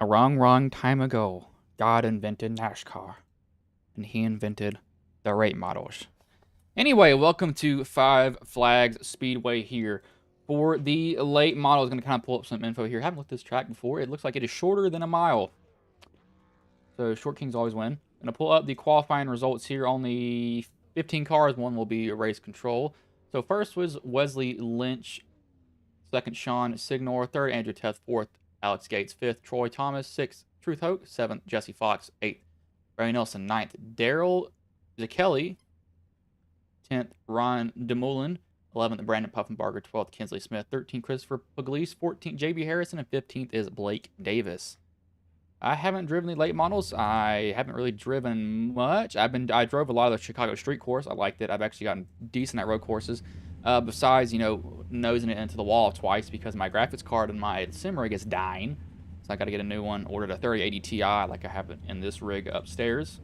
A wrong time ago, God invented NASCAR, and he invented the rate models. Anyway, welcome to Five Flags Speedway here. For the late model, I was going to kind of pull up some info here. I haven't looked at this track before. It looks like it is shorter than a mile. So short kings always win. I'm going to pull up the qualifying results here. Only 15 cars. One will be race control. So first was Wesley Lynch. Second, Sean Signor. Third, Andrew Teth. Fourth, Alex Gates. Fifth, Troy Thomas. Sixth, Truth Hoke. Seventh, Jesse Fox. Eighth, Barry Nelson. Ninth, Daryl Zakelli. 10th, Ron DeMullen. 11th, Brandon Puffenbarger. 12th, Kinsley Smith. 13th, Christopher Pugliese. 14th, JB Harrison. And 15th is Blake Davis. I haven't driven the late models. I haven't really driven much. I drove a lot of the Chicago street course. I liked it. I've actually gotten decent at road courses. Besides, nosing it into the wall twice because my graphics card and my sim rig is dying. So I got to get a new one. Ordered a 3080 Ti like I have in this rig upstairs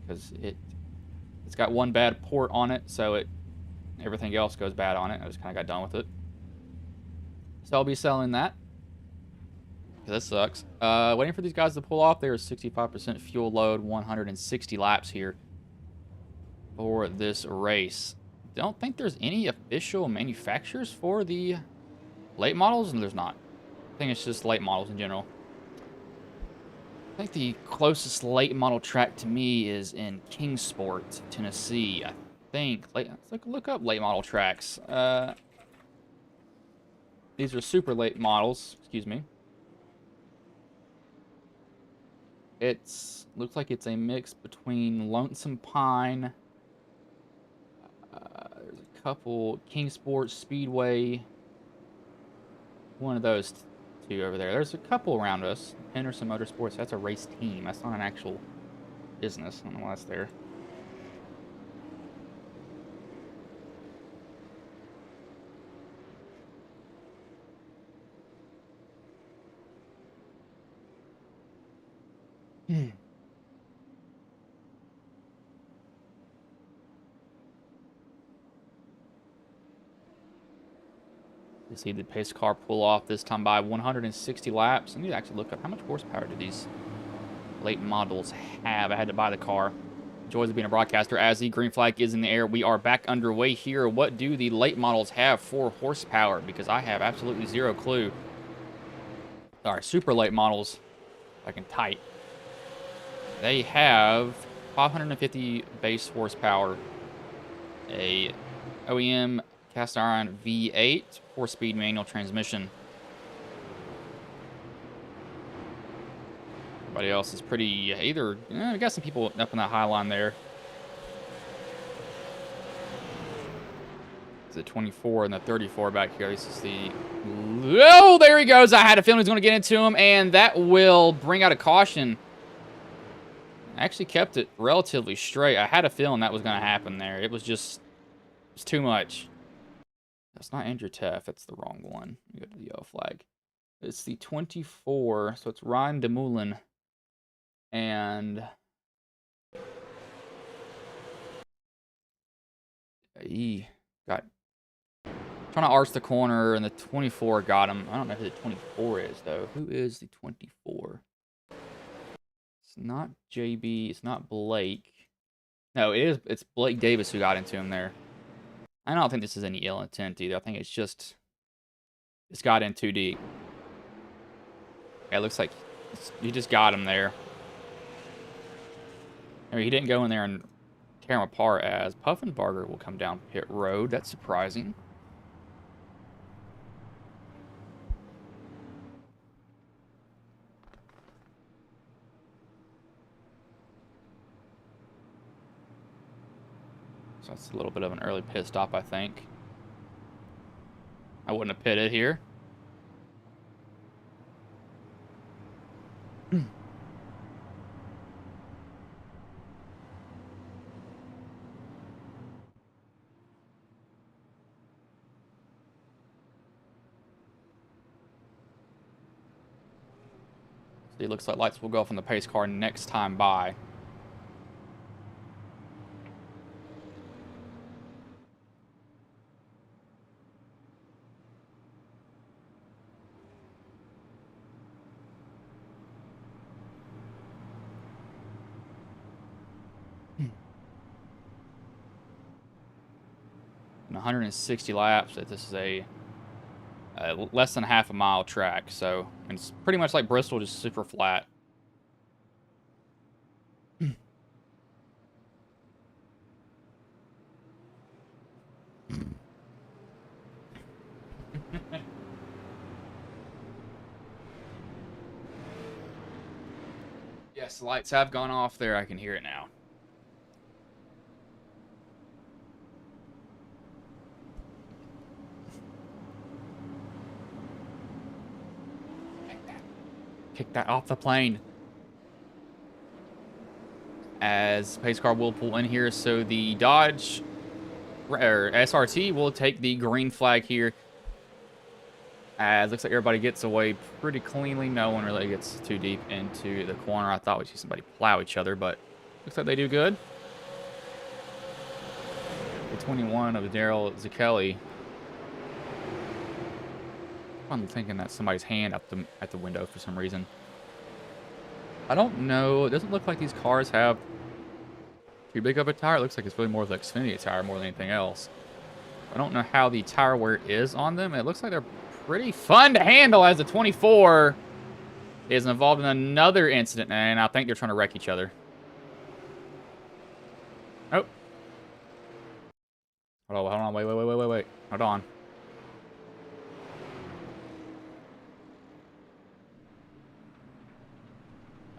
because it's got one bad port on it, so everything else goes bad on it. I just kind of got done with it. So I'll be selling that. That sucks. Waiting for these guys to pull off. There's 65% fuel load, 160 laps here for this race. Don't think there's any official manufacturers for the late models, and there's not. I think it's just late models in general. I think the closest late model track to me is in Kingsport, Tennessee. I think. Let's look up late model tracks. These are super late models. Excuse me. Looks like it's a mix between Lonesome Pine. There's a couple Kingsport, Speedway. One of those two over there. There's a couple around us. Henderson Motorsports. That's a race team. That's not an actual business. I don't know why that's there. You see the pace car pull off this time by 160 laps. I need to actually look up how much horsepower do these late models have. I had to buy the car. Joys of being a broadcaster. As the green flag is in the air, we are back underway here. What do the late models have for horsepower? Because I have absolutely zero clue. All right, super late models, if I can type. They have 550 base horsepower, a OEM cast iron V8, 4-speed manual transmission. Everybody else is pretty either. I got some people up in that high line there. The 24 and the 34 back here. This is the... Oh, there he goes. I had a feeling he was going to get into him, and that will bring out a caution. I actually kept it relatively straight. I had a feeling that was going to happen there. It was just... It's too much. That's not Andrew Teff. That's the wrong one. We go to the yellow flag. It's the 24, so it's Ryan DeMullen. And... He got... Trying to arch the corner, and the 24 got him. I don't know who the 24 is, though. Who is the 24? It's not JB. It's not Blake. No, it is. It's Blake Davis who got into him there. I don't think this is any ill intent either. I think it's just... It's got in too deep. Yeah, it looks like he just got him there. I mean, he didn't go in there and tear him apart as Puffenbarger will come down pit road. That's surprising. So that's a little bit of an early pit stop, I think. I wouldn't have pitted here. It looks like lights will go off on the pace car next time by. In 160 laps, this is a less than half a mile track, so it's pretty much like Bristol, just super flat. Yes, the lights have gone off there. I can hear it now. Kick that off the plane. As pace car will pull in here, so the Dodge or SRT will take the green flag here. As looks like everybody gets away pretty cleanly. No one really gets too deep into the corner. I thought we'd see somebody plow each other, but looks like they do good. The 21 of Daryl Zucchelli. I'm thinking that's somebody's hand up at the window for some reason. I don't know. It doesn't look like these cars have too big of a tire. It looks like it's really more of the Xfinity tire more than anything else. I don't know how the tire wear is on them. It looks like they're pretty fun to handle, as the 24 is involved in another incident, and I think they're trying to wreck each other. Oh. Hold on, wait. Hold on.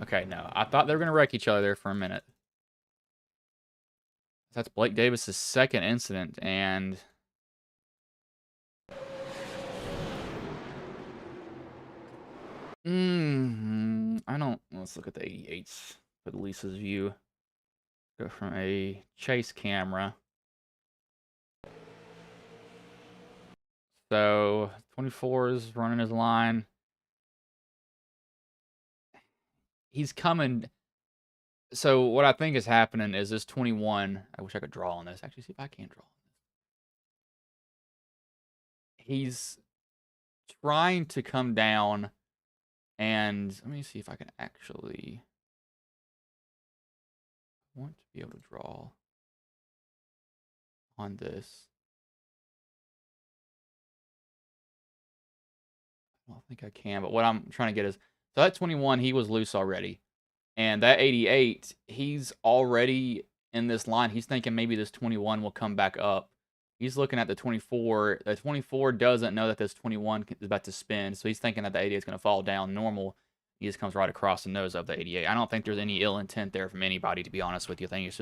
Okay, no. I thought they were going to wreck each other there for a minute. That's Blake Davis's second incident, and I don't. Let's look at the 88s for Lisa's view. Go from a chase camera. So 24 is running his line. He's coming. So what I think is happening is this 21. I wish I could draw on this. Actually, see if I can draw. He's trying to come down, and let me see if I can actually. I want to be able to draw on this. I don't think I can, but what I'm trying to get is, so that 21, he was loose already. And that 88, he's already in this line. He's thinking maybe this 21 will come back up. He's looking at the 24. The 24 doesn't know that this 21 is about to spin, so he's thinking that the 88 is going to fall down normal. He just comes right across the nose of the 88. I don't think there's any ill intent there from anybody, to be honest with you. I think it's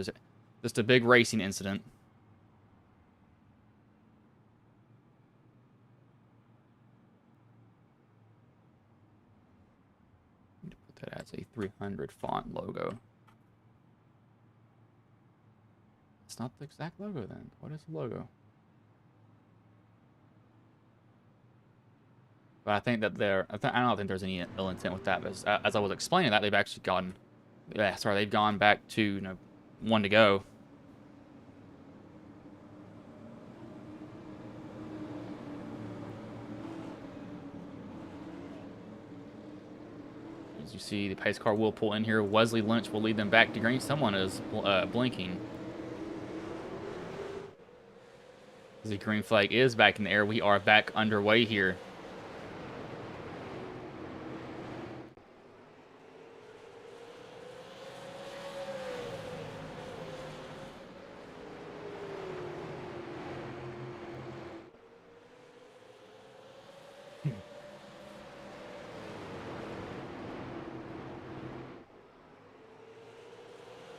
just a big racing incident. Put that as a 300 font logo. It's not the exact logo then. What is the logo? But I think that I don't think there's any ill intent with that. But as I was explaining that, they've actually they've gone back to, one to go. As you see, the pace car will pull in here. Wesley Lynch will lead them back to green. Someone is blinking. The green flag is back in the air. We are back underway here.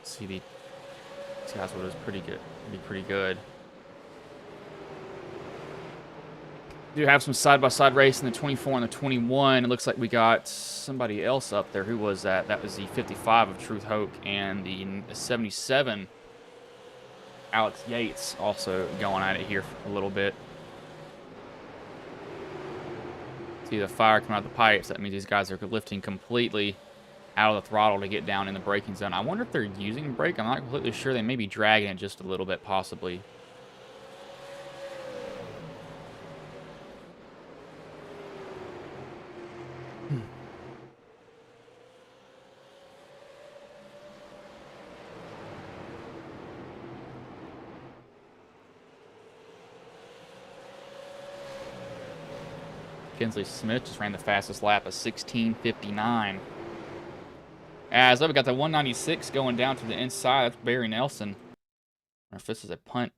See the This guy's what is pretty good. Be pretty good. Do have some side-by-side race in the 24 and the 21. It looks like we got somebody else up there. Who was that? That was the 55 of Truth Hoke and the 77 Alex Yates also going at it here for a little bit. See the fire coming out of the pipes. That means these guys are lifting completely out of the throttle to get down in the braking zone. I wonder if they're using brake. I'm not completely sure. They may be dragging it just a little bit, possibly. Kinsley Smith just ran the fastest lap of 16:59. As up, we got the 196 going down to the inside. That's Barry Nelson. Or if this is a punt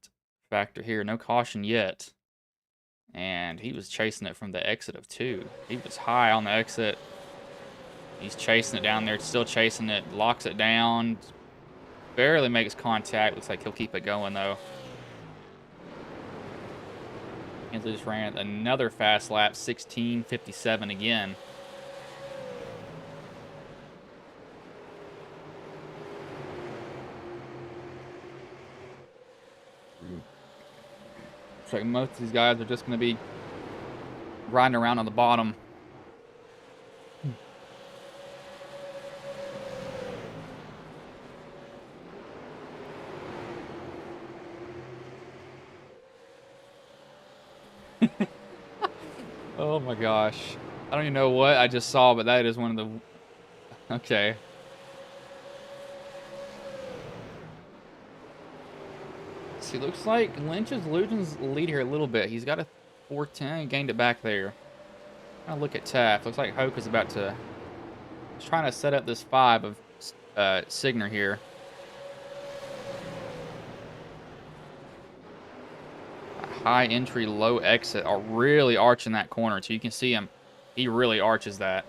factor here, no caution yet. And he was chasing it from the exit of 2. He was high on the exit. He's chasing it down there, still chasing it, locks it down. Barely makes contact. Looks like he'll keep it going, though. Kinsley just ran another fast lap, 16:57 again. Looks like most of these guys are just going to be riding around on the bottom. Oh my gosh. I don't even know what I just saw, but that is one of the... Okay. See, looks like Lynch is losing his lead here a little bit. He's got a 410, gained it back there. I'll look at Taft. Looks like Hoke is about to... He's trying to set up this 5 of Signer here. High entry, low exit are really arching that corner, so you can see him. He really arches that.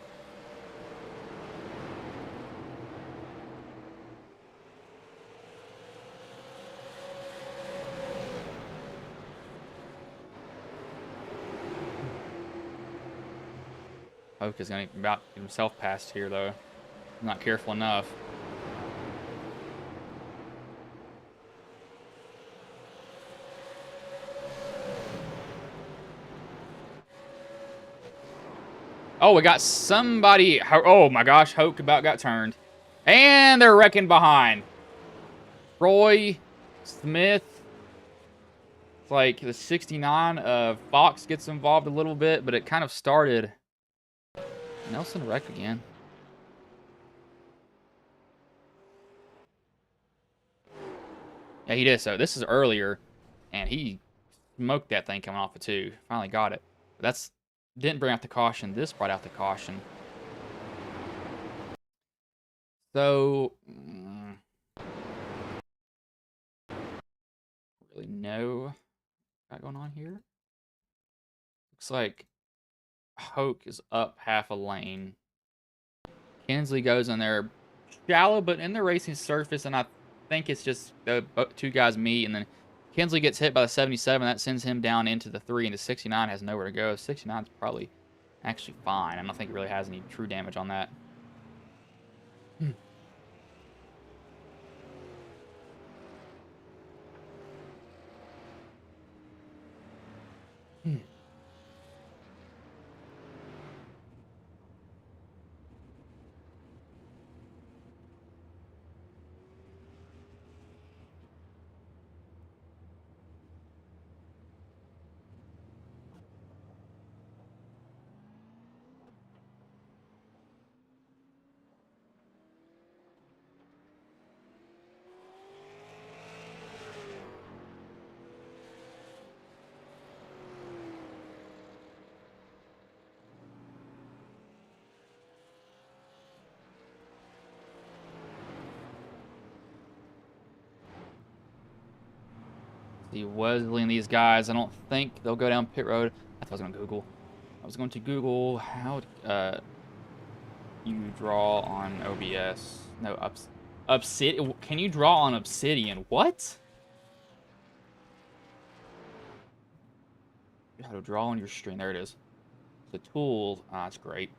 Hoke is going to about get himself past here, though. Not careful enough. Oh, we got somebody. Oh my gosh, Hoke about got turned. And they're wrecking behind. Roy Smith. It's like the 69 of Fox gets involved a little bit, but it kind of started. Nelson wrecked again. Yeah, he did. So this is earlier, and he smoked that thing coming off of 2. Finally got it. But that's didn't bring out the caution. This brought out the caution. So, really no got going on here. Looks like Hoke is up half a lane. Kinsley goes in there shallow, but in the racing surface, and I think it's just the 2 guys meet, and then Kinsley gets hit by the 77. That sends him down into the 3, and the 69 has nowhere to go. 69 is probably actually fine. I don't think it really has any true damage on that. See Wesley and these guys. I don't think they'll go down pit road. I thought I was going to Google. I was going to Google how you draw on OBS. No, Obsidian. Can you draw on obsidian? What? How to draw on your string. There it is. The tool. Ah, that's great.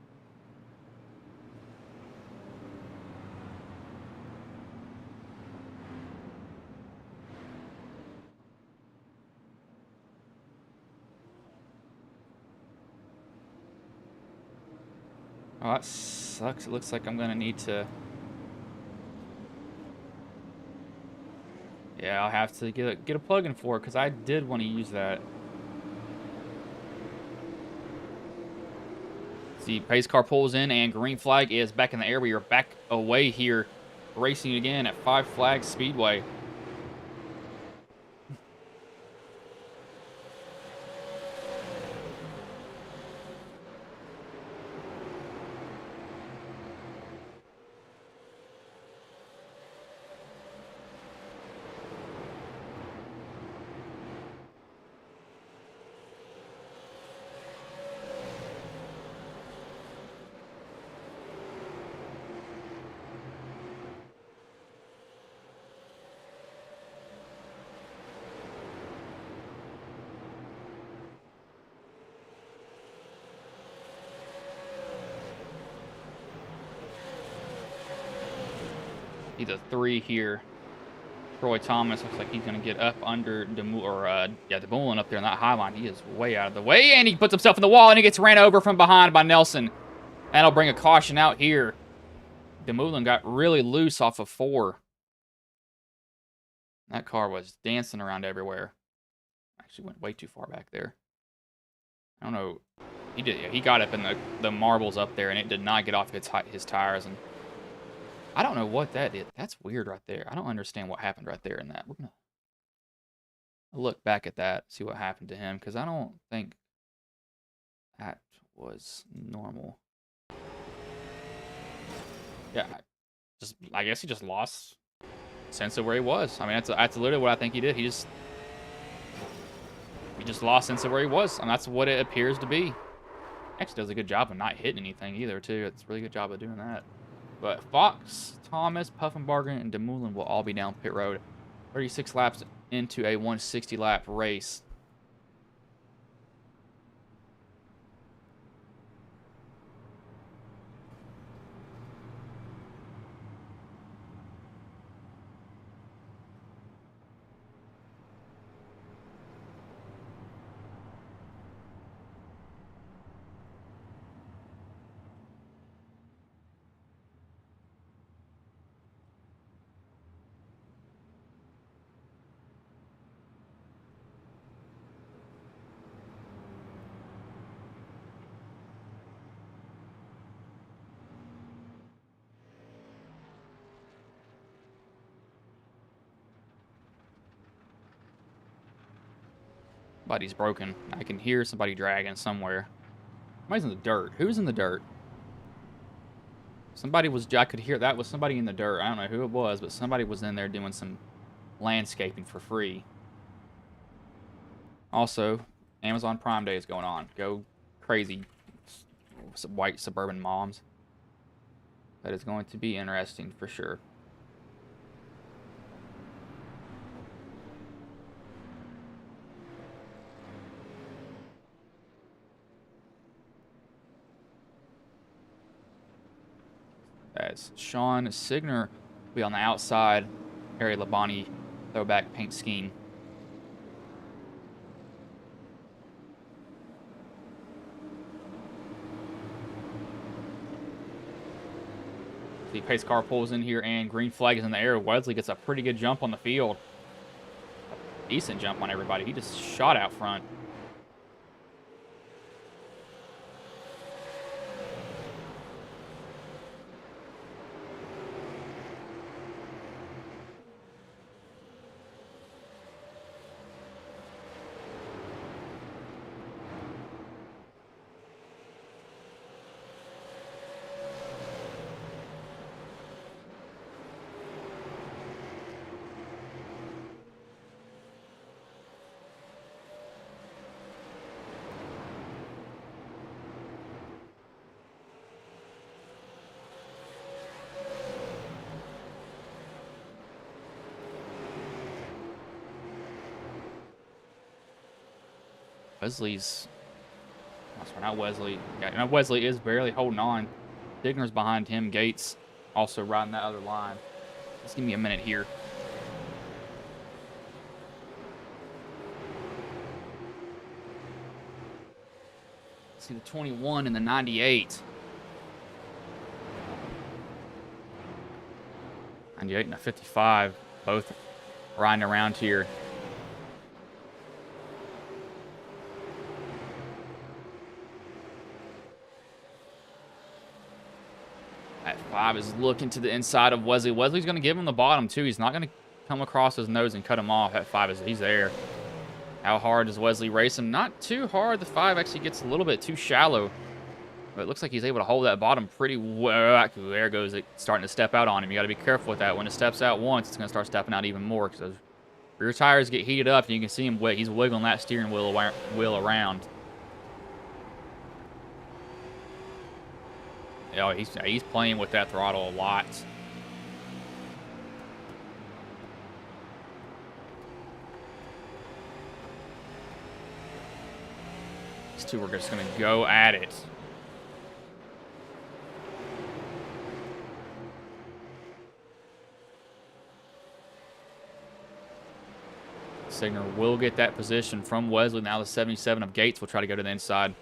Oh, that sucks. It looks like I'm gonna need to... Yeah, I'll have to get a plug-in for it, because I did want to use that. See, pace car pulls in, and green flag is back in the air. We are back away here, racing again at 5 Flags Speedway. He's a 3 here. Troy Thomas looks like he's going to get up under Dumoulin up there in that high line. He is way out of the way, and he puts himself in the wall, and he gets ran over from behind by Nelson. That'll bring a caution out here. Dumoulin got really loose off of 4. That car was dancing around everywhere. Actually went way too far back there. I don't know. He did. Yeah, he got up in the marbles up there, and it did not get off his tires. And I don't know what that did. That's weird right there. I don't understand what happened right there in that. We're gonna look back at that, see what happened to him, because I don't think that was normal. Yeah, I guess he just lost sense of where he was. I mean, that's literally what I think he did. He just lost sense of where he was, and that's what it appears to be. Actually does a good job of not hitting anything either, too. It's a really good job of doing that. But Fox, Thomas, Puffenbargen, and Dumoulin will all be down pit road. 36 laps into a 160-lap race. Somebody's broken. I can hear somebody dragging somewhere. Somebody's in the dirt. Who's in the dirt? Somebody was... I could hear that was somebody in the dirt. I don't know who it was, but somebody was in there doing some landscaping for free. Also, Amazon Prime Day is going on. Go crazy, white suburban moms. That is going to be interesting for sure. As Sean Signer will be on the outside, Harry Labonte throwback paint scheme. The pace car pulls in here, and green flag is in the air. Wesley gets a pretty good jump on the field. Decent jump on everybody. He just shot out front. Wesley's... Oh, sorry, not Wesley. Yeah, no, Wesley is barely holding on. Digner's behind him. Gates also riding that other line. Just give me a minute here. See the 21 and the 98. 98 and a 55. Both riding around here. That 5 is looking to the inside of Wesley. Wesley's going to give him the bottom, too. He's not going to come across his nose and cut him off. That 5 he's there. How hard does Wesley race him? Not too hard. The 5 actually gets a little bit too shallow. But it looks like he's able to hold that bottom pretty well. There goes it, starting to step out on him. You got to be careful with that. When it steps out once, it's going to start stepping out even more because those rear tires get heated up, and you can see him. He's wiggling that steering wheel around. Oh, he's playing with that throttle a lot. These two are just going to go at it. Signer will get that position from Wesley. Now the 77 of Gates will try to go to the inside.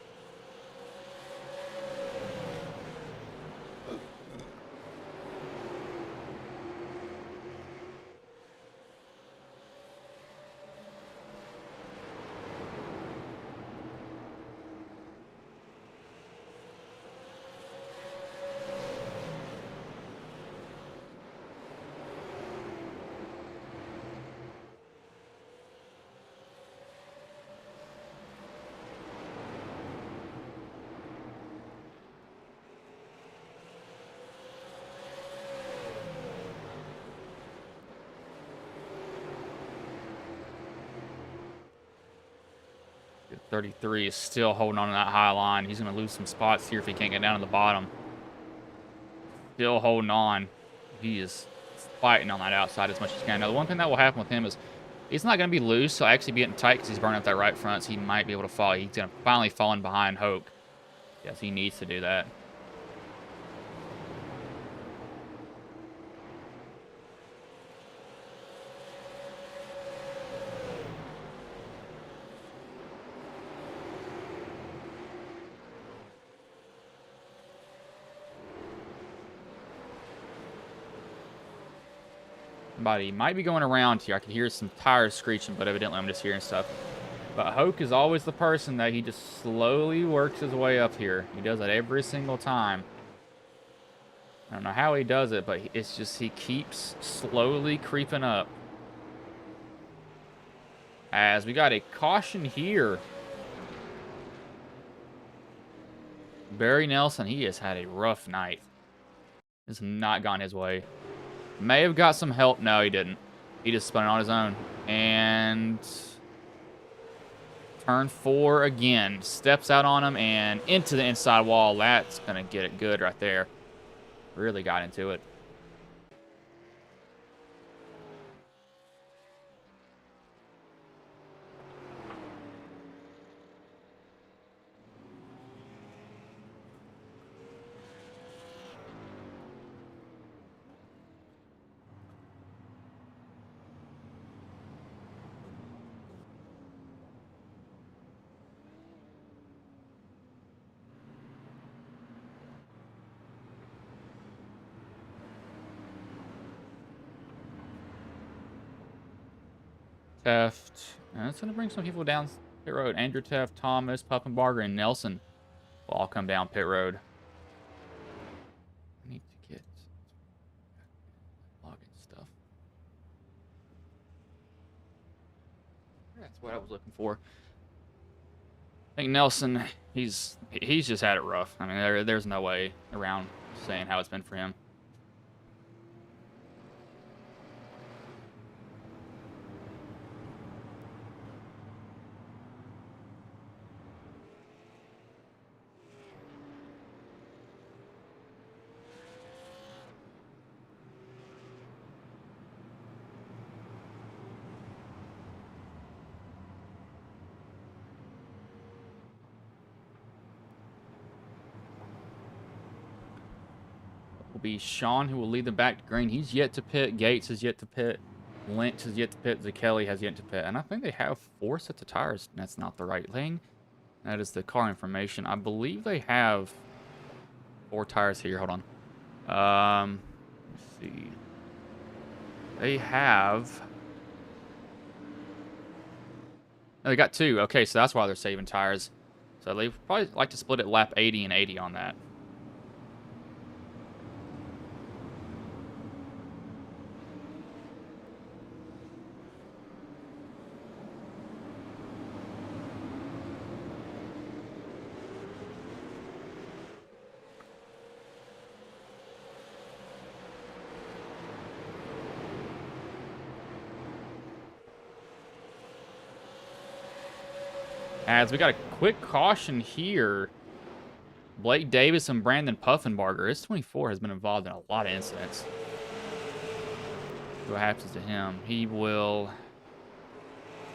The 33 is still holding on to that high line. He's going to lose some spots here if he can't get down to the bottom. Still holding on. He is fighting on that outside as much as he can. Now, the one thing that will happen with him is he's not going to be loose, so actually be getting tight because he's burning up that right front, so he might be able to fall. He's going to finally fall in behind Hoke. Yes, he needs to do that. Somebody might be going around here. I can hear some tires screeching, but evidently I'm just hearing stuff. But Hoke is always the person that he just slowly works his way up here. He does it every single time. I don't know how he does it, but it's just he keeps slowly creeping up. As we got a caution here. Barry Nelson, he has had a rough night. It's not gone his way. May have got some help. No, he didn't. He just spun it on his own. And turn 4 again. Steps out on him and into the inside wall. That's going to get it good right there. Really got into it. Teft. And that's going to bring some people down pit road. Andrew Teft, Thomas, Puppenbarger, and Nelson will all come down pit road. I need to get login stuff. That's what I was looking for. I think Nelson, he's just had it rough. I mean, there's no way around saying how it's been for him. will be Sean, who will lead them back to green. He's yet to pit. Gates is yet to pit. Lynch has yet to pit. Zakelli has yet to pit. And I think they have 4 sets of tires. That's not the right thing. That is the car information. I believe they have 4 tires here. Hold on. Let's see. They have... Oh, they got 2. Okay, so that's why they're saving tires. So they probably like to split it lap 80 and 80 on that. As we got a quick caution here. Blake Davis and Brandon Puffenbarger. His 24 has been involved in a lot of incidents. What happens to him? He will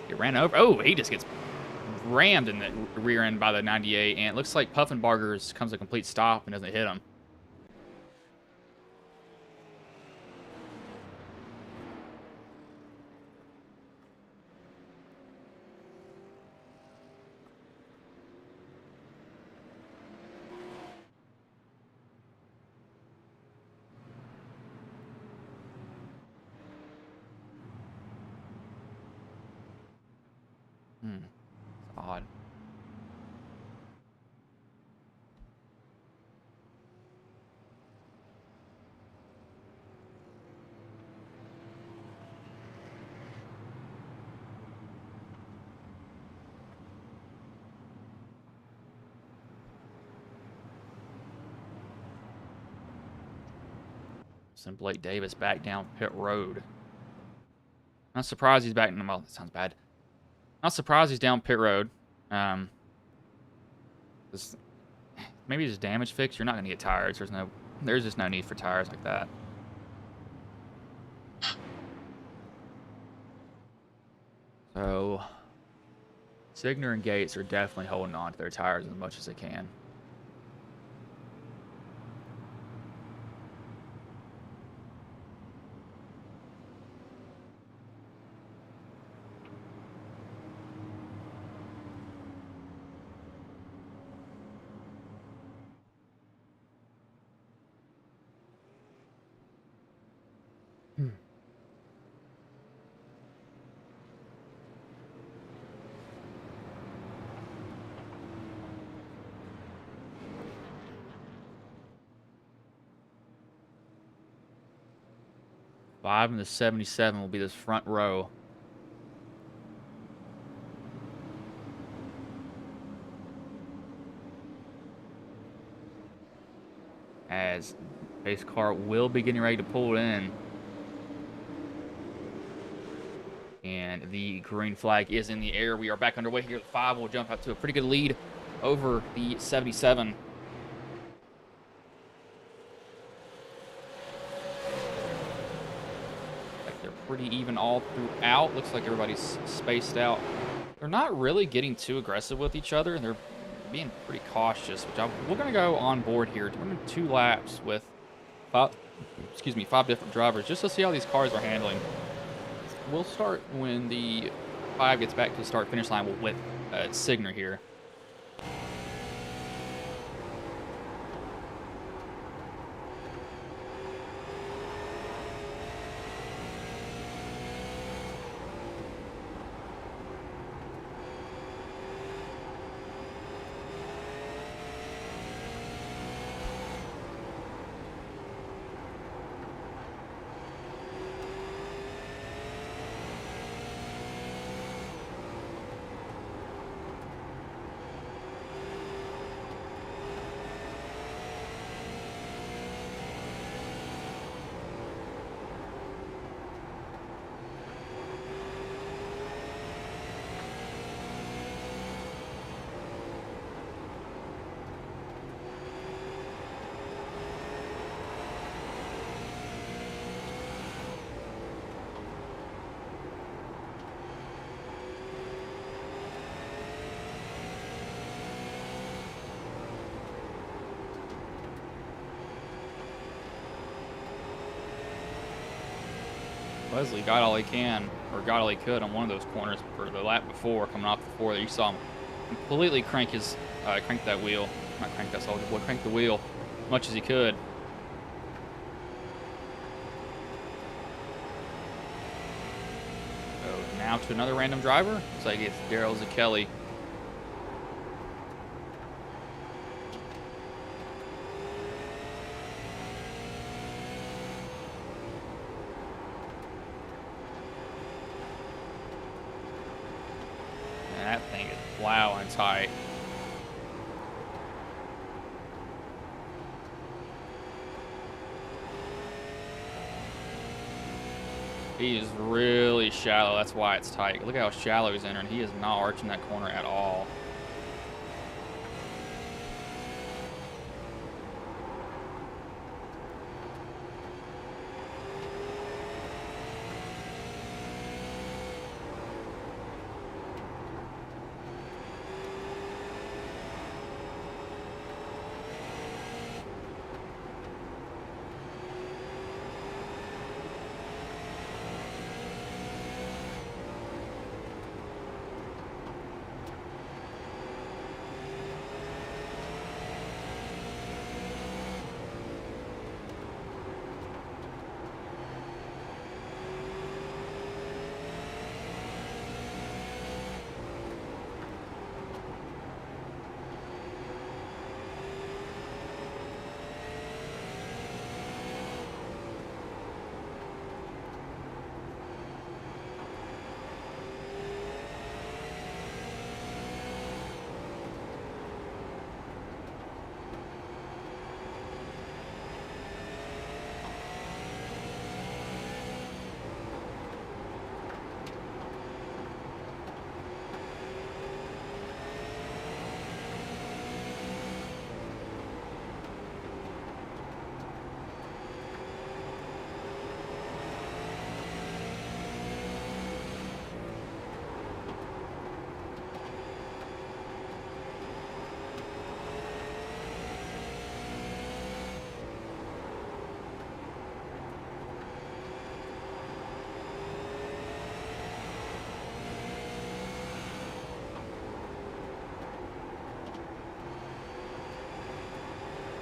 get ran over. Oh, he just gets rammed in the rear end by the 98. And it looks like Puffenbarger's comes to a complete stop and doesn't hit him. It's odd. Send Blake Davis back down pit road. Not surprised he's back. Well, that sounds bad. Not surprised he's down pit road. Maybe just damage fix. You're not going to get tires. There's just no need for tires like that. So, Signer and Gates are definitely holding on to their tires as much as they can. Five in the 77 will be this front row. As pace car will be getting ready to pull in. And the green flag is in the air. We are back underway here. The 5 will jump out to a pretty good lead over the 77. They're pretty even all throughout. Looks like everybody's spaced out. They're not really getting too aggressive with each other, and they're being pretty cautious. We're going to go on board here. We're doing 2 laps with 5 different drivers just to see how these cars are handling. We'll start when the 5 gets back to the start-finish line with Signer here. Leslie got all he can, or got all he could on one of those corners for the lap before, coming off the four. You saw him completely crank that wheel. Not crank that soldier boy, crank the wheel as much as he could. So now to another random driver. Looks like it's Daryl Zucchelli. That thing is plowing tight. He is really shallow. That's why it's tight. Look how shallow he's entering. He is not arching that corner at all.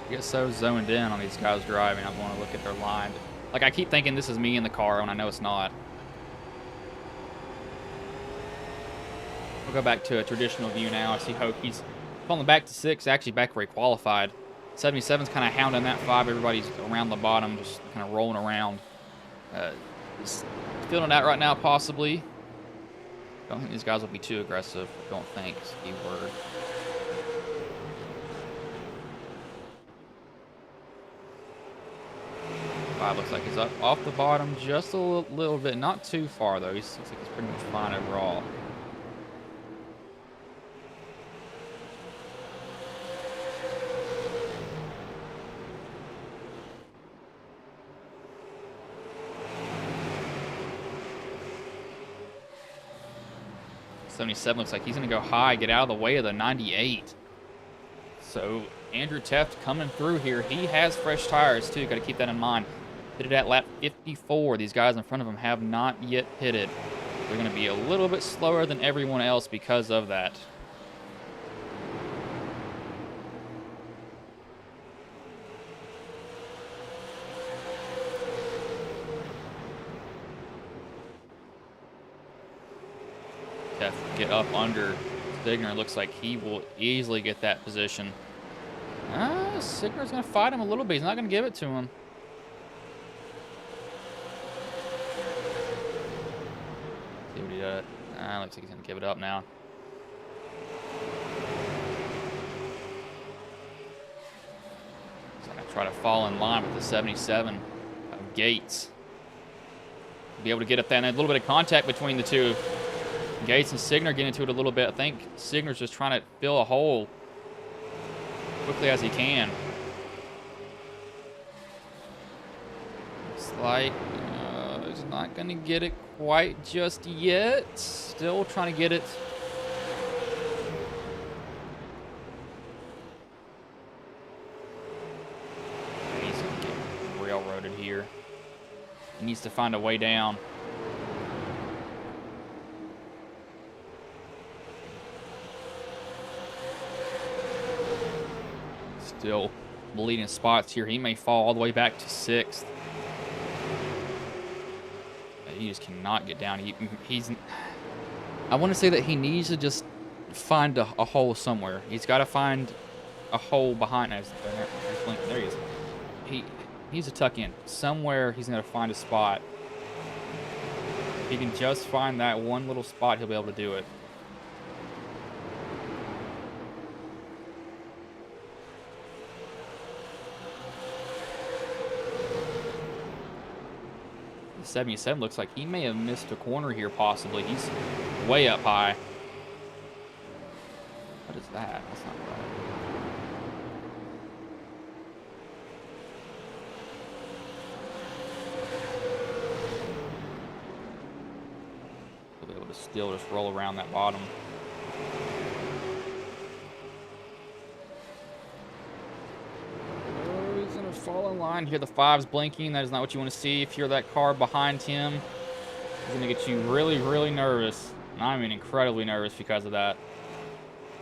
Get so zoned in on these guys driving, I want to look at their line. Like, I keep thinking this is me in the car when I know it's not. We'll go back to a traditional view now. I see Hoke. He's falling back to 6, actually back where he qualified. 77's kind of hounding that 5. Everybody's around the bottom, just kind of rolling around. Just feeling that right now, possibly. Don't think these guys will be too aggressive. Don't think, is the key word. Looks like he's up off the bottom just a little bit. Not too far, though. He looks like he's pretty much fine overall. '77 looks like he's going to go high, get out of the way of the 98. So Andrew Teft coming through here. He has fresh tires, too. Got to keep that in mind. Pitted at lap 54. These guys in front of him have not yet pitted. They're going to be a little bit slower than everyone else because of that. Tef get up under Signer. Looks like he will easily get that position. Signer's going to fight him a little bit. He's not going to give it to him. See what he does. Looks like he's going to give it up now. He's going to try to fall in line with the 77 of Gates. Be able to get up there and a little bit of contact between the two. Gates and Signer get into it a little bit. I think Signer's just trying to fill a hole quickly as he can. Looks like he's not going to get it quite just yet. Still trying to get it. He's going to get railroaded here. He needs to find a way down. still bleeding spots here. He may fall all the way back to 6th. He just cannot get down. He's. I want to say that he needs to just find a hole somewhere. He's got to find a hole behind us. There he is. He needs to tuck in somewhere. He's going to find a spot. If he can just find that one little spot, he'll be able to do it. The 77 looks like he may have missed a corner here, possibly. He's way up high. What is that? That's not right. He'll be able to still just roll around that bottom. Oh, he's gonna fall in line here. The 5's blinking. That is not what you want to see. If you're that car behind him, it's gonna get you really, really nervous. And I mean incredibly nervous because of that.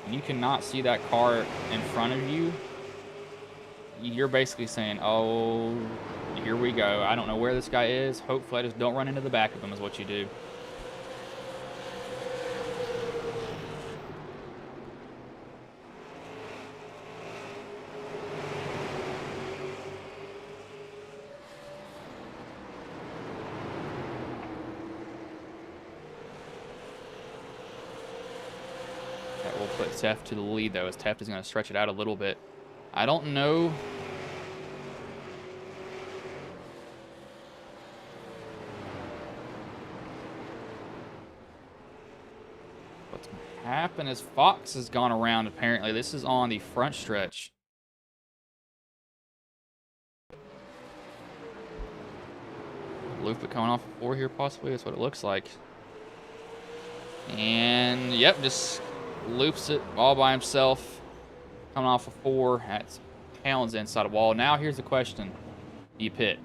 When you cannot see that car in front of you, you're basically saying, oh, here we go. I don't know where this guy is. Hopefully I just don't run into the back of him is what you do. That will put Teft to the lead, though, as Teft is going to stretch it out a little bit. I don't know. What's going to happen is Fox has gone around, apparently. This is on the front stretch. Loop it coming off the 4 here, possibly. That's what it looks like. And, yep, just loops it all by himself. Coming off a 4. That's pounds inside a wall. Now, here's the question. Do you pit?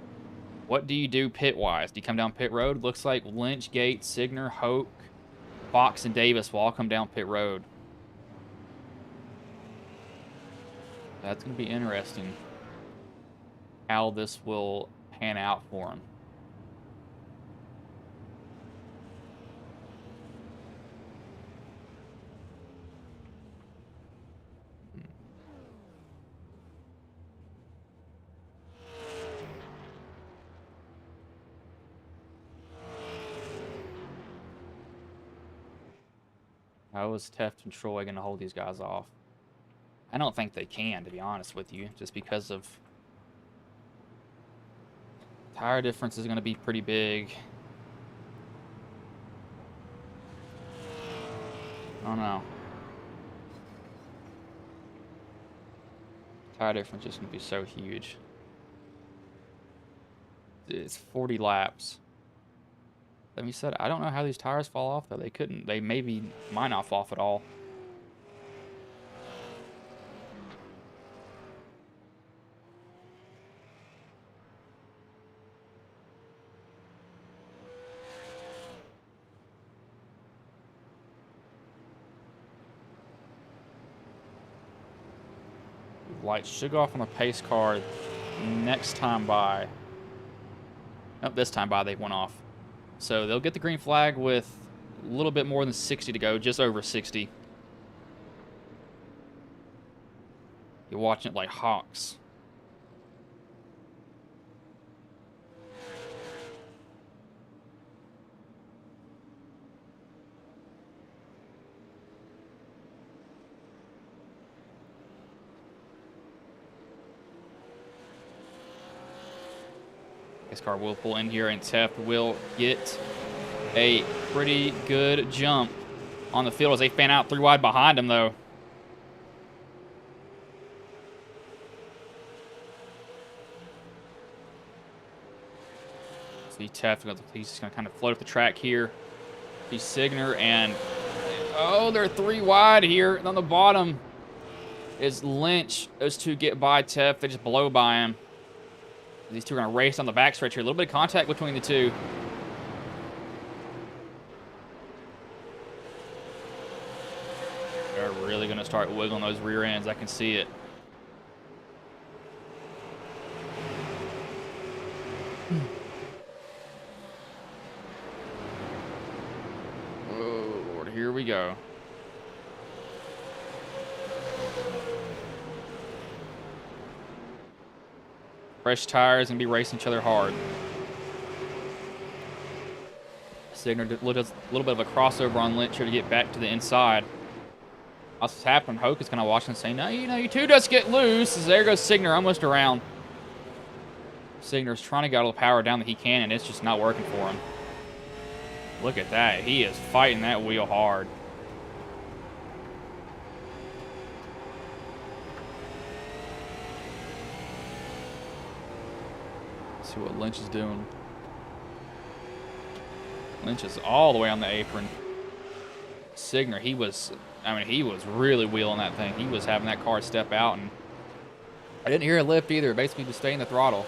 What do you do pit-wise? Do you come down pit road? Looks like Lynch, Gates, Signer, Hoke, Fox, and Davis will all come down pit road. That's going to be interesting how this will pan out for him. How is Teft and Troy going to hold these guys off? I don't think they can, to be honest with you, just because of tire difference is going to be pretty big. I don't know. Tire difference is going to be so huge. It's 40 laps. Let me said, I don't know how these tires fall off, though. They couldn't. They maybe might not fall off at all. Lights should go off on the pace car next time by. Nope, this time by they went off. So they'll get the green flag with a little bit more than 60 to go, just over 60. You're watching it like hawks. This car will pull in here, and Teft will get a pretty good jump on the field as they fan out 3 wide behind him, though. See Teft, he's just going to kind of float up the track here. See Signer, and oh, they're 3 wide here. And on the bottom is Lynch. Those two get by Teft. They just blow by him. These two are going to race on the backstretch here. A little bit of contact between the two. They're really going to start wiggling those rear ends. I can see it. Oh, Lord, here we go. Fresh tires and be racing each other hard. Signer does a little bit of a crossover on Lynch here to get back to the inside. What's happening? Hoke is kind of watching and saying, no, you two just get loose. As there goes Signer, almost around. Signer's trying to get all the power down that he can, and it's just not working for him. Look at that. He is fighting that wheel hard. Let's see what Lynch is doing. Lynch is all the way on the apron. Signer, he was really wheeling that thing. He was having that car step out, and I didn't hear a lift either. Basically just stay in the throttle.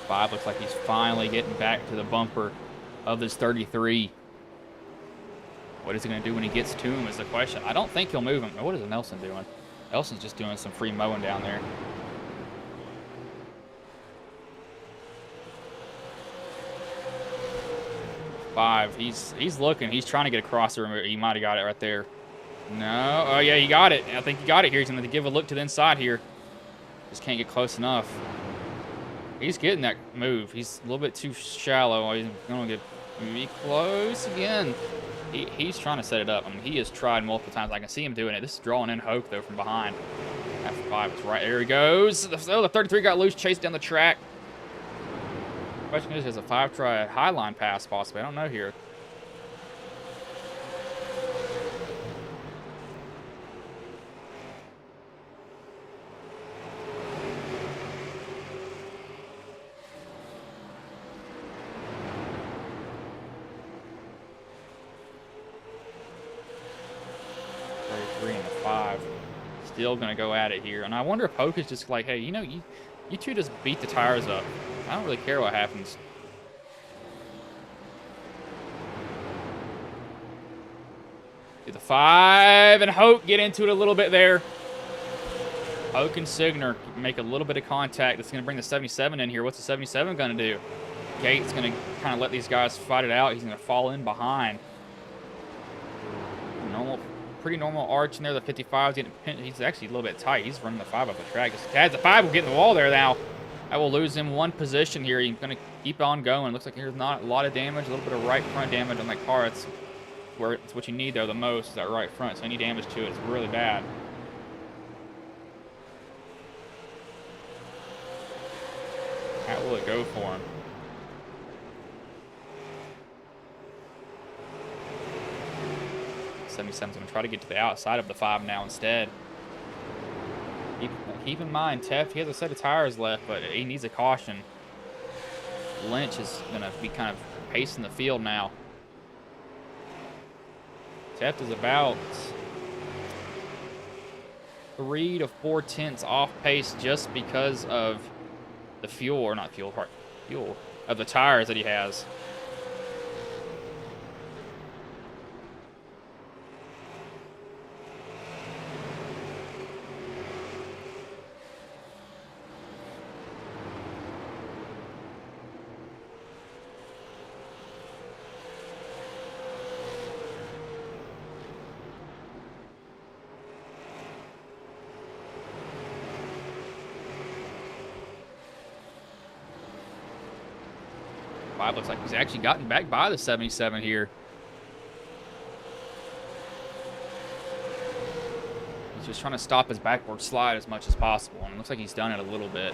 Five looks like he's finally getting back to the bumper of this 33. What is he going to do when he gets to him is the question. I don't think he'll move him. What is Nelson doing? Nelson's just doing some free mowing down there. Five, he's looking. He's trying to get across there. He might have got it right there. No. Oh, yeah, he got it. I think he got it here. He's going to give a look to the inside here. Just can't get close enough. He's getting that move. He's a little bit too shallow. He's going to get close again. He's trying to set it up. I mean, he has tried multiple times. I can see him doing it. This is drawing in Hoke, though, from behind. F5 is right. There he goes. Oh, the 33 got loose, chased down the track. Question is, has a 5 try a high line pass possibly? I don't know here. Still gonna go at it here, and I wonder if Hoke is just like, hey, you two just beat the tires up. I don't really care what happens. Do the 5, and Hoke get into it a little bit there. Hoke and Signer make a little bit of contact. That's gonna bring the 77 in here. What's the 77 gonna do? Gate's gonna kind of let these guys fight it out. He's gonna fall in behind. Pretty normal arch in there. The 55's getting pinned. He's actually a little bit tight. He's running the 5 up the track. The 5 will get in the wall there now. I will lose him one position here. He's going to keep on going. Looks like there's not a lot of damage. A little bit of right front damage on that car. It's what you need, though, the most is that right front. So any damage to it is really bad. How will it go for him? 77's going to try to get to the outside of the 5 now instead. Keep in mind, Teft, he has a set of tires left, but he needs a caution. Lynch is going to be kind of pacing the field now. Teft is about 3 to 4 tenths off pace just because of the fuel of the tires that he has. 5 looks like he's actually gotten back by the 77 here. He's just trying to stop his backward slide as much as possible, and it looks like he's done it a little bit.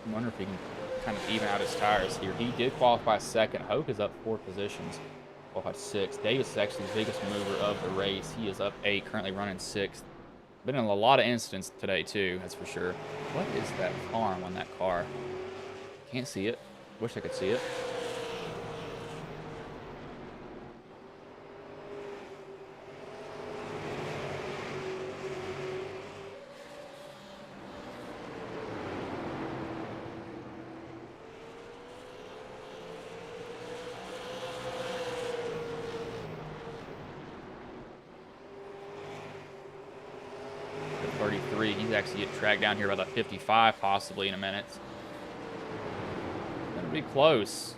I wonder if he can kind of even out his tires here. He did qualify second. Hoke is up 4 positions. Qualified 6th. Davis is actually the biggest mover of the race. He is up 8, currently running 6th. Been in a lot of incidents today, too, that's for sure. What is that harm on that car? Can't see it. Wish I could see it. The 33, he's actually getting tracked down here by the 55 possibly in a minute. Gonna be close.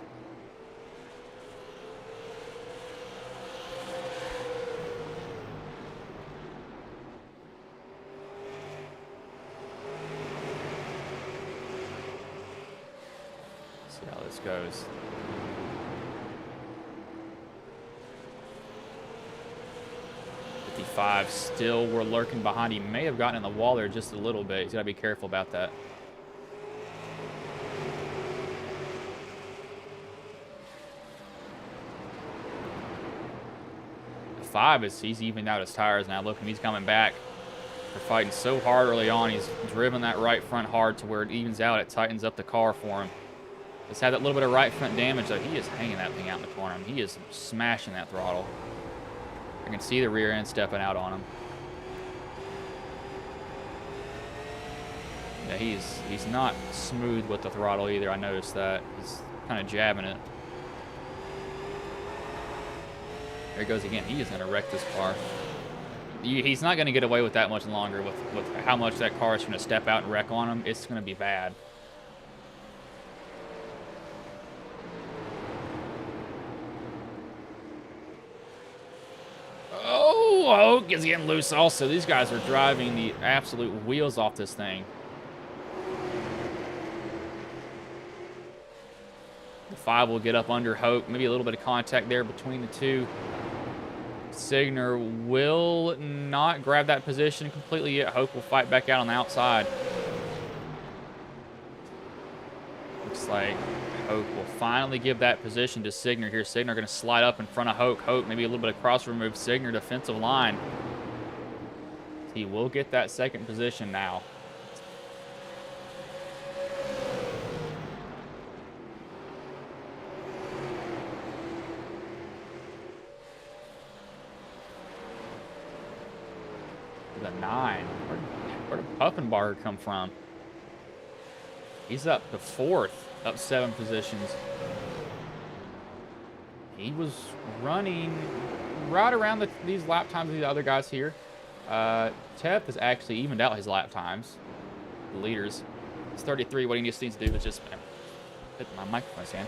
See how this goes. Still we're lurking behind. He may have gotten in the wall there just a little bit. He's got to be careful about that. The 5 he's evened out his tires now. Look, he's coming back. They're fighting so hard early on. He's driven that right front hard to where it evens out. It tightens up the car for him. Just had that little bit of right front damage, though. He is hanging that thing out in the corner. He is smashing that throttle. I can see the rear end stepping out on him. Yeah, he's not smooth with the throttle either. I noticed that. He's kind of jabbing it. There he goes again. He is going to wreck this car. He's not going to get away with that much longer with how much that car is going to step out and wreck on him. It's going to be bad. Oh, Hoke is getting loose also. These guys are driving the absolute wheels off this thing. The 5 will get up under Hoke. Maybe a little bit of contact there between the two. Signer will not grab that position completely yet. Hoke will fight back out on the outside. Looks like Hoke will finally give that position to Signer here. Signer going to slide up in front of Hoke. Hoke maybe a little bit of cross remove. Signer defensive line. He will get that second position now. The 9. Where did Puffenbarger come from? He's up to 4th, up 7 positions. He was running right around these lap times of the other guys here. Tef has actually evened out his lap times. The leaders. It's 33. What he needs to do is just hit my microphone stand.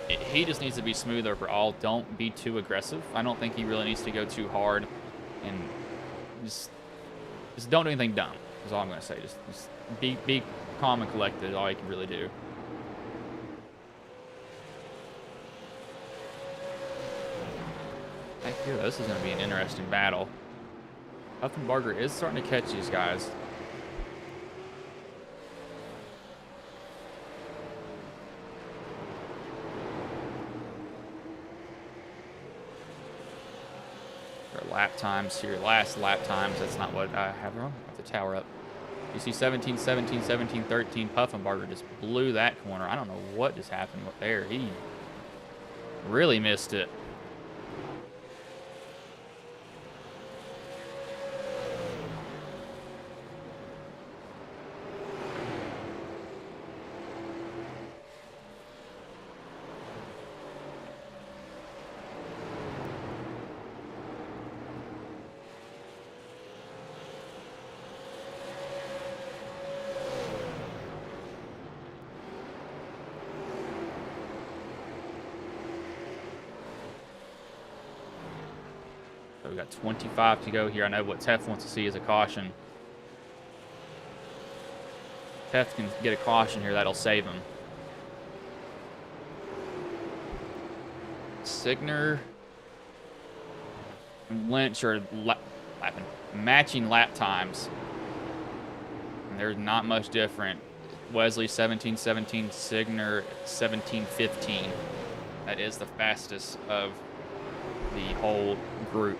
He just needs to be smooth overall. Don't be too aggressive. I don't think he really needs to go too hard, and just don't do anything dumb. Is all I'm going to say. Just be calm and collected. Is all you can really do. Heck yeah, this is going to be an interesting battle. Puffenbarger is starting to catch these guys. Their lap times here, last lap times. That's not what I have wrong. I have the tower up. You see 17, 17, 17, 13. Puffenbarger just blew that corner. I don't know what just happened there. He really missed it. we got 25 to go here. I know what Tef wants to see is a caution. Tef can get a caution here. That'll save him. Signer and Lynch are matching lap times. And there's not much different. Wesley 17:17, Signer 17:15. That is the fastest of the whole group.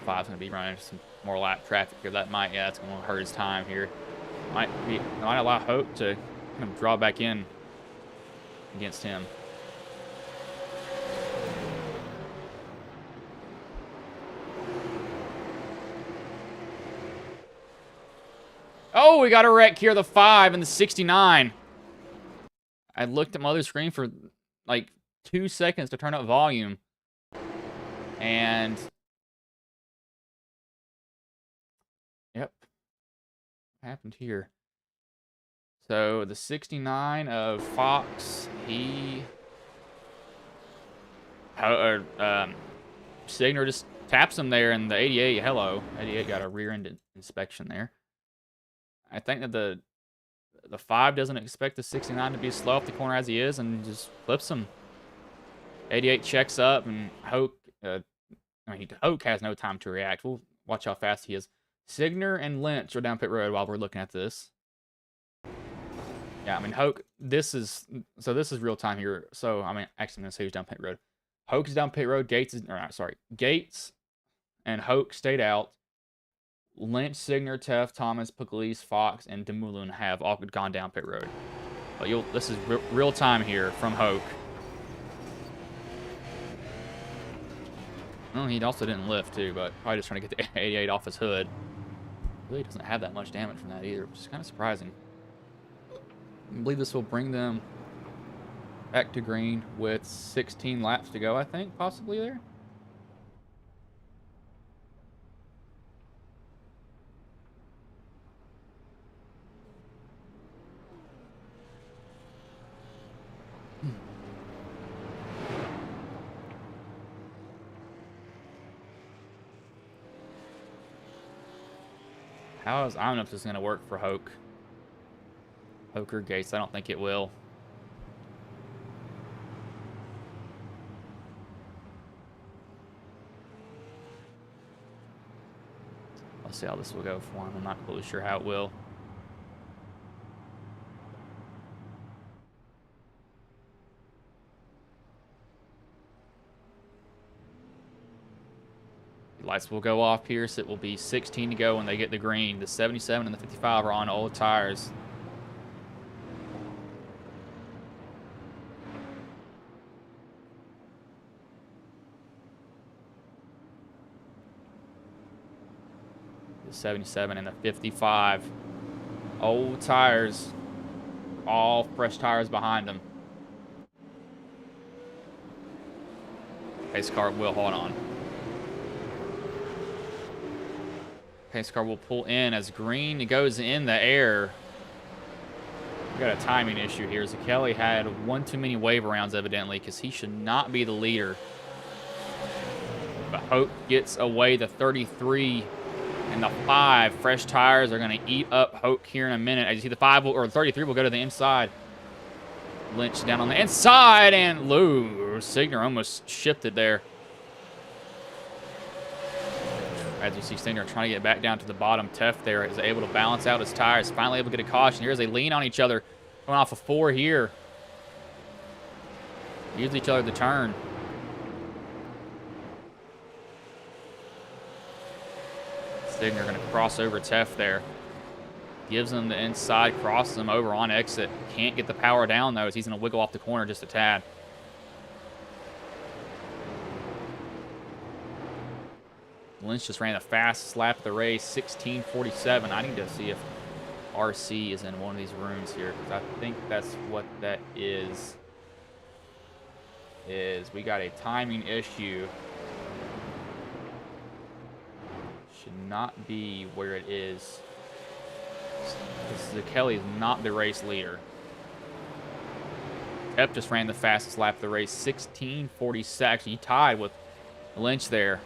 Five's going to be running some more lap traffic here. That might, yeah, that's going to hurt his time here. Might allow Hope to kind of draw back in against him. Oh, we got a wreck here, the 5 and the 69. I looked at my other screen for like 2 seconds to turn up volume. And yep. What happened here? So the 69 of Fox, Signer just taps him there, and the 88, hello. 88 got a rear end inspection there. I think that the 5 doesn't expect the 69 to be slow off the corner as he is, and just flips him. 88 checks up, and Hoke has no time to react. We'll watch how fast he is. Signer and Lynch are down pit road while we're looking at this. Yeah, I mean, Hoke, this is real time here. So, I mean, actually, I'm going to say he's down pit road. Hoke's down pit road. Gates and Hoke stayed out. Lynch, Signer, Tef, Thomas, Pugliese, Fox, and Dumoulin have all gone down pit road. But this is real time here from Hoke. Well, he also didn't lift, too, but probably just trying to get the 88 off his hood. Really doesn't have that much damage from that either, which is kind of surprising. I believe this will bring them back to green with 16 laps to go, I think, possibly there. I don't know if this is going to work for Hoke. Hoke or Gates, I don't think it will. Let's see how this will go for him. I'm not really sure how it will. Lights will go off, Pierce. It will be 16 to go when they get the green. The 77 and the 55 are on old tires. The 77 and the 55. Old tires. All fresh tires behind them. Pace car will hold on. Pace car will pull in as green goes in the air. We got a timing issue here. Kelly had one too many wave rounds, evidently, because he should not be the leader. But Hope gets away the 33 and the 5. Fresh tires are going to eat up Hope here in a minute. As you see, the 5 or 33 will go to the inside. Lynch down on the inside, and Lou Signer almost shifted there. As you see, Signer trying to get back down to the bottom. Tef there is able to balance out his tires. Finally able to get a caution. Here's they lean on each other. Going off of 4 here. Use each other to turn. Signer going to cross over Tef there. Gives him the inside, crosses him over on exit. Can't get the power down, though, as he's going to wiggle off the corner just a tad. Lynch just ran the fastest lap of the race, 16:47. I need to see if RC is in one of these rooms here, because I think that's what that is. is we got a timing issue. Should not be where it is. Because Kelly is not the race leader. Tep just ran the fastest lap of the race, 16:46. He tied with Lynch there.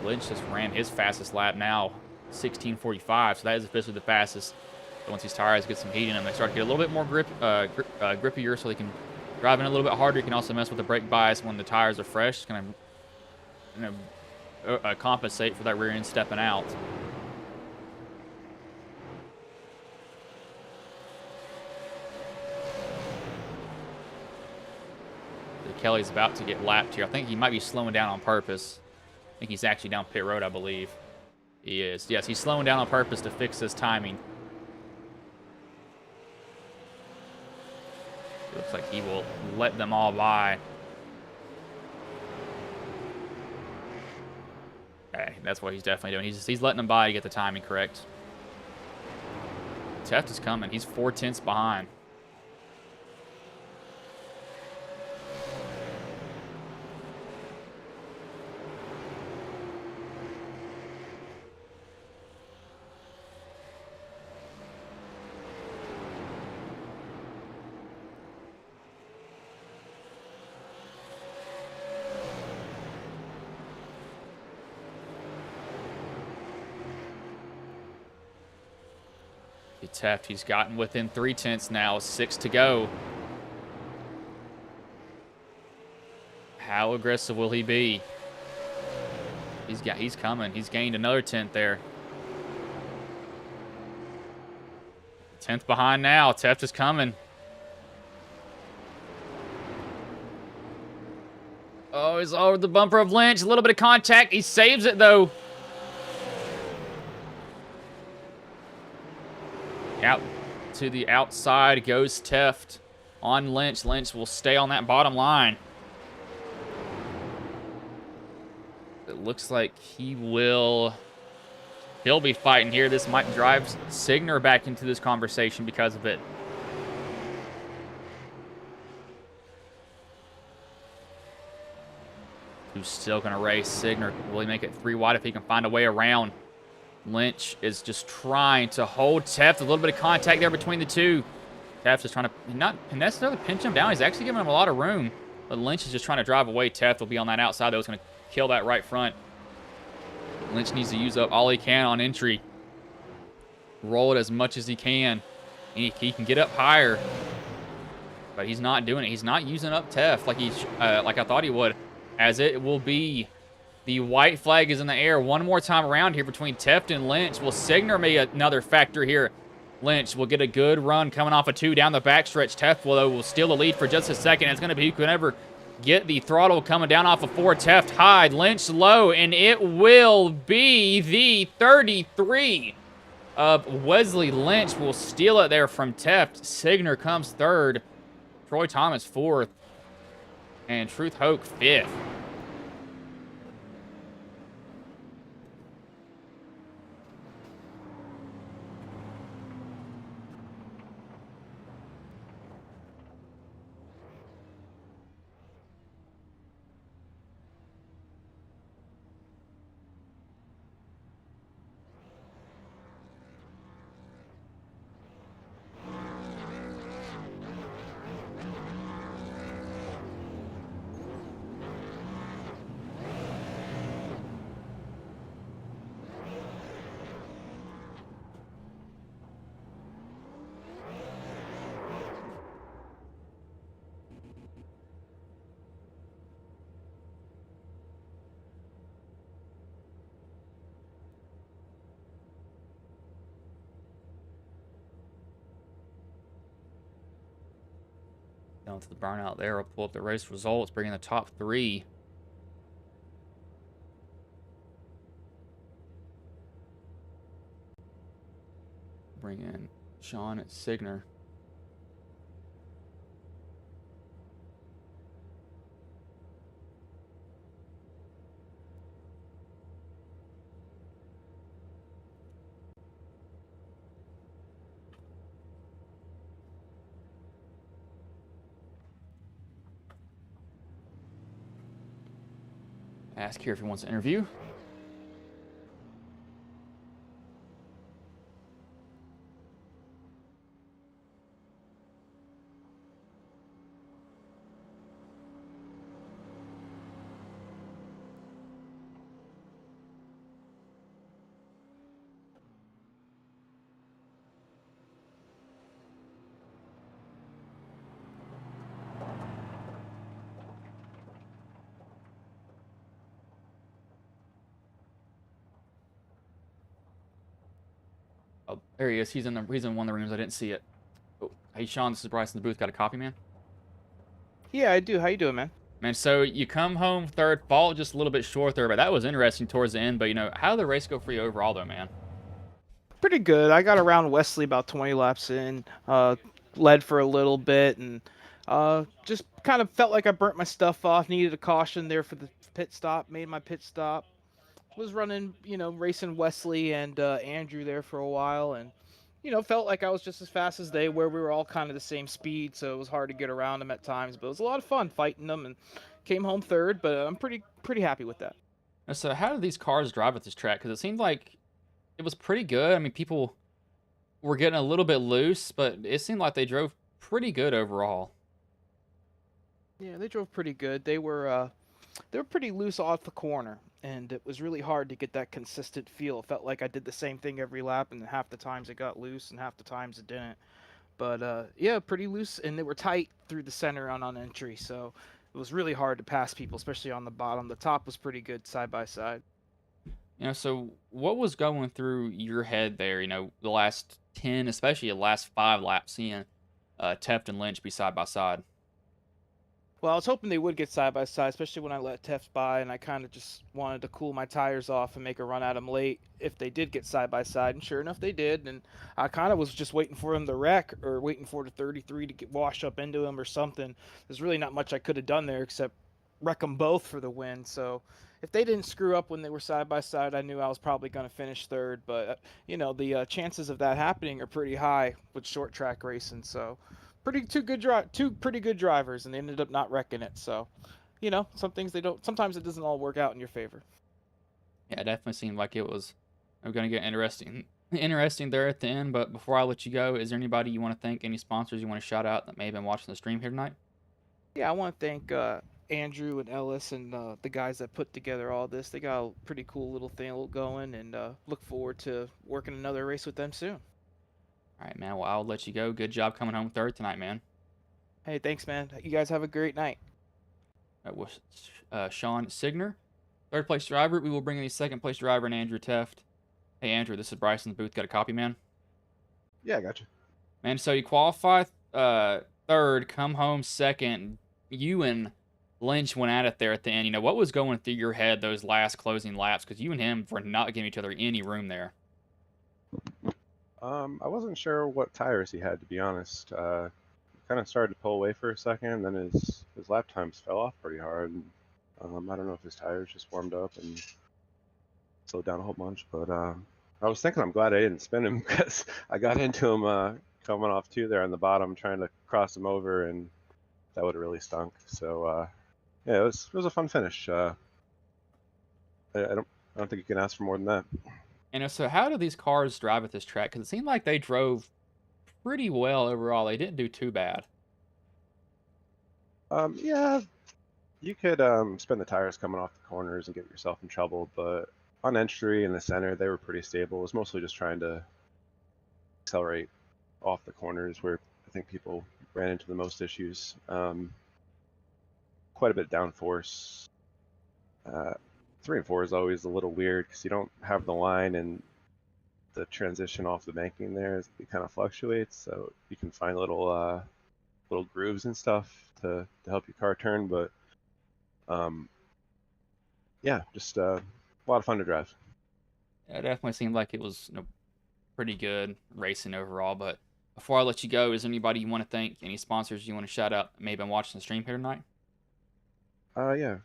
Lynch just ran his fastest lap now, 16:45. So that is officially the fastest. But once these tires get some heat in them, they start to get a little bit more grippier, so they can drive in a little bit harder. You can also mess with the brake bias when the tires are fresh. It's going to compensate for that rear end stepping out. Kelly's about to get lapped here. I think he might be slowing down on purpose. I think he's actually down pit road, I believe. He is. Yes, he's slowing down on purpose to fix his timing. It looks like he will let them all by. Okay, that's what he's definitely doing. He's letting them by to get the timing correct. Teft is coming. He's 4/10 behind. Teft, he's gotten within 3/10 now, 6 to go. How aggressive will he be? He's coming. He's gained another 10th there. 10th behind now. Teft is coming. Oh, he's over the bumper of Lynch. A little bit of contact. He saves it, though. Out to the outside goes Teft on Lynch. Lynch will stay on that bottom line. It looks like he'll be fighting here. This might drive Signer back into this conversation because of it. Who's still going to race? Signer. Will he make it 3 wide if he can find a way around? Lynch is just trying to hold Teft. A little bit of contact there between the two. Teft is trying to not necessarily pinch him down. He's actually giving him a lot of room. But Lynch is just trying to drive away. Teft will be on that outside, though. It's going to kill that right front. Lynch needs to use up all he can on entry. Roll it as much as he can. He can get up higher. But he's not doing it. He's not using up Teft like I thought he would. As it will be. The white flag is in the air one more time around here between Teft and Lynch. Will Signer be another factor here? Lynch will get a good run coming off a 2 down the backstretch. Teft will steal the lead for just a second. It's going to be who can ever get the throttle coming down off of 4. Teft high, Lynch low, and it will be the 33 of Wesley Lynch. Will steal it there from Teft. Signer comes 3rd. Troy Thomas 4th. And Truth Hoke 5th. Down to the burnout there. I'll pull up the race results, bringing the top 3. Bring in Sean at Signer. Ask here if he wants to interview. Oh, there he is. He's in one of the rooms. I didn't see it. Oh, hey, Sean, this is Bryce in the booth. Got a copy, man? Yeah, I do. How you doing, man? Man, so you come home third, fall just a little bit short there, but that was interesting towards the end. But, how did the race go for you overall, though, man? Pretty good. I got around Wesley about 20 laps in, led for a little bit, and just kind of felt like I burnt my stuff off. Needed a caution there for the pit stop. Made my pit stop. Was running, racing Wesley and Andrew there for a while, and felt like I was just as fast as they were. We were all kind of the same speed, so it was hard to get around them at times. But it was a lot of fun fighting them, and came home third. But I'm pretty happy with that. And so, how did these cars drive at this track? Because it seemed like it was pretty good. I mean, people were getting a little bit loose, but it seemed like they drove pretty good overall. Yeah, they drove pretty good. They were pretty loose off the corner, and it was really hard to get that consistent feel. It felt like I did the same thing every lap, and half the times it got loose, and half the times it didn't. But yeah, pretty loose, and they were tight through the center on entry, so it was really hard to pass people, especially on the bottom. The top was pretty good side by side. So what was going through your head there? The last 10, especially the last 5 laps, seeing Teft and Lynch be side by side. Well, I was hoping they would get side by side, especially when I let Tefts by, and I kind of just wanted to cool my tires off and make a run at them late if they did get side by side. And sure enough, they did. And I kind of was just waiting for them to wreck or waiting for the 33 to get washed up into them or something. There's really not much I could have done there except wreck them both for the win. So if they didn't screw up when they were side by side, I knew I was probably going to finish third. But the chances of that happening are pretty high with short track racing. So two pretty good drivers, and they ended up not wrecking it. So, some things they don't. Sometimes it doesn't all work out in your favor. Yeah, it definitely seemed like it was going to get interesting there at the end. But before I let you go, is there anybody you want to thank? Any sponsors you want to shout out that may have been watching the stream here tonight? Yeah, I want to thank Andrew and Ellis and the guys that put together all this. They got a pretty cool little thing going, and look forward to working another race with them soon. All right, man. Well, I'll let you go. Good job coming home third tonight, man. Hey, thanks, man. You guys have a great night. That was Sean Signer, third place driver. We will bring in the second place driver and Andrew Teft. Hey, Andrew, this is Bryce in the booth. Got a copy, man? Yeah, I got you. Man, so you qualify third, come home second. You and Lynch went at it there at the end. What was going through your head those last closing laps? Because you and him were not giving each other any room there. I wasn't sure what tires he had, to be honest. Kind of started to pull away for a second, then his lap times fell off pretty hard. I don't know if his tires just warmed up and slowed down a whole bunch, but I was thinking I'm glad I didn't spin him because I got into him coming off two there on the bottom, trying to cross him over, and that would have really stunk. So yeah, it was a fun finish. I don't think you can ask for more than that. And so how do these cars drive at this track? Because it seemed like they drove pretty well overall. They didn't do too bad. Yeah, you could spin the tires coming off the corners and get yourself in trouble, but on entry in the center, they were pretty stable. It was mostly just trying to accelerate off the corners where I think people ran into the most issues. Quite a bit downforce. 3 and 4 is always a little weird because you don't have the line and the transition off the banking there. It kind of fluctuates, so you can find little grooves and stuff to help your car turn. But yeah, just a lot of fun to drive. It definitely seemed like it was pretty good racing overall. But before I let you go, is there anybody you want to thank? Any sponsors you want to shout out? Maybe been watching the stream here tonight. Yeah,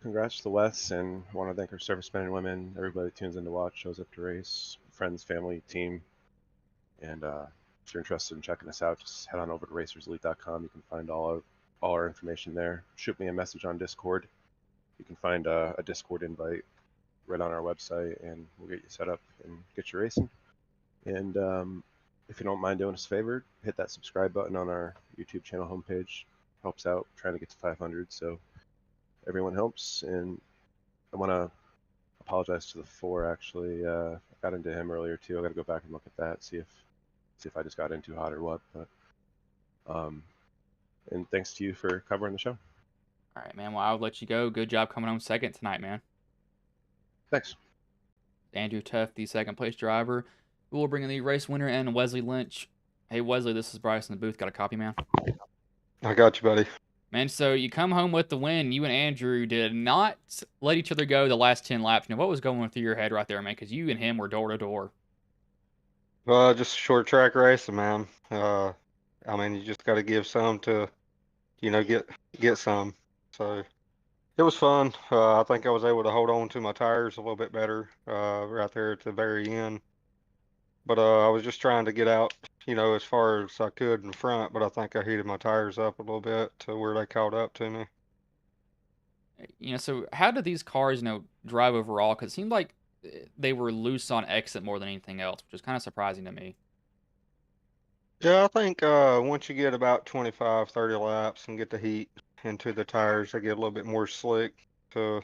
congrats to Wes, and I want to thank our servicemen and women, everybody that tunes in to watch, shows up to race, friends, family, team. And if you're interested in checking us out, just head on over to racerselite.com. You can find all our information there. Shoot me a message on Discord, you can find a Discord invite right on our website, and we'll get you set up and get you racing. And if you don't mind doing us a favor, hit that subscribe button on our YouTube channel homepage. Helps out trying to get to 500, so everyone helps. And I want to apologize to the 4, actually. I got into him earlier too. I got to go back and look at that, see if I just got in too hot or what. But and thanks to you for covering the show. All right, man. Well, I'll let you go. Good job coming home second tonight, man. Thanks. Andrew Tuff, the second place driver. We will bring in the race winner and Wesley Lynch. Hey, Wesley, this is Bryce in the booth. Got a copy, man? I got you, buddy. Man, so you come home with the win. You and Andrew did not let each other go the last 10 laps. Now, what was going through your head right there, man? Because you and him were door to door. Just a short track racing, man. I mean, you just got to give some to, get some. So it was fun. I think I was able to hold on to my tires a little bit better right there at the very end. But I was just trying to get out, as far as I could in front. But I think I heated my tires up a little bit to where they caught up to me. So how did these cars, drive overall? Because it seemed like they were loose on exit more than anything else, which is kind of surprising to me. Yeah, I think once you get about 25, 30 laps and get the heat into the tires, they get a little bit more slick to,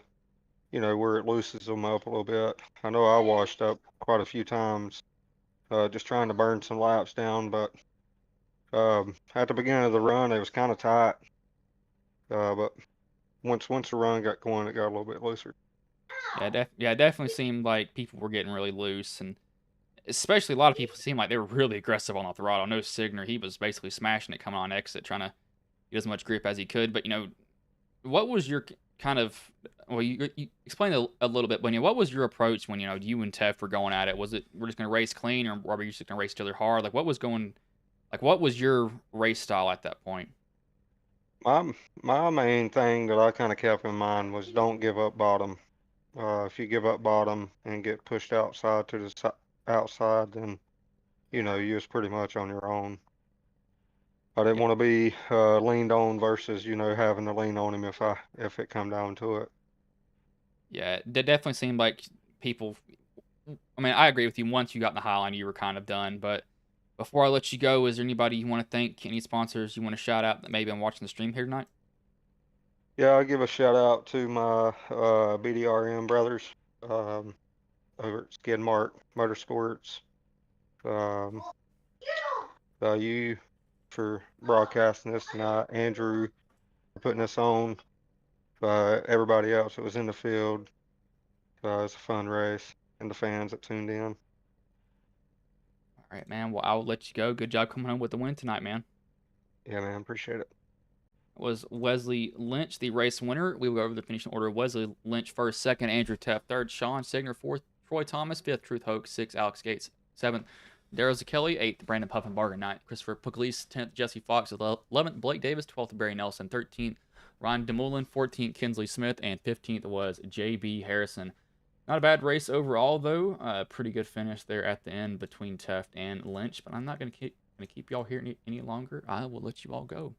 where it loosens them up a little bit. I know I washed up quite a few times just trying to burn some laps down, but at the beginning of the run, it was kind of tight. But once the run got going, it got a little bit looser. Yeah, it definitely seemed like people were getting really loose, and especially a lot of people seemed like they were really aggressive on the throttle. No Signer, he was basically smashing it coming on exit, trying to get as much grip as he could. But what was your kind of you explained a little bit, but what was your approach when you and Tef were going at it? Was it we're just gonna race clean, or were you just gonna race each other hard? Like what was your race style at that point? My main thing that I kind of kept in mind was don't give up bottom. If you give up bottom and get pushed outside to the outside, then you was pretty much on your own. I didn't want to be leaned on versus having to lean on him if it come down to it. Yeah, it definitely seemed like people. I mean, I agree with you. Once you got in the high line, you were kind of done. But before I let you go, is there anybody you want to thank? Any sponsors you want to shout out that maybe I'm watching the stream here tonight? Yeah, I'll give a shout out to my BDRM brothers over at Skidmark Motorsports. You for broadcasting this tonight, Andrew for putting this on, everybody else that was in the field. It's a fun race, and the fans that tuned in. All right, man. Well, I'll let you go. Good job coming home with the win tonight, man. Yeah, man, appreciate it. Was Wesley Lynch the race winner? We will go over the finishing order. Wesley Lynch first, second, Andrew Teff third, Sean Signer fourth, Troy Thomas fifth, Truth Hoke sixth, Alex Gates seventh, Daryl Zakelli eighth, Brandon Puffin Barger ninth, Christopher Pugliese 10th, Jesse Fox 11th, Blake Davis 12th, Barry Nelson 13th, Ryan DeMullen 14th, Kinsley Smith, and 15th was J.B. Harrison. Not a bad race overall, though. Pretty good finish there at the end between Teff and Lynch, but I'm not going to keep y'all here any longer. I will let you all go.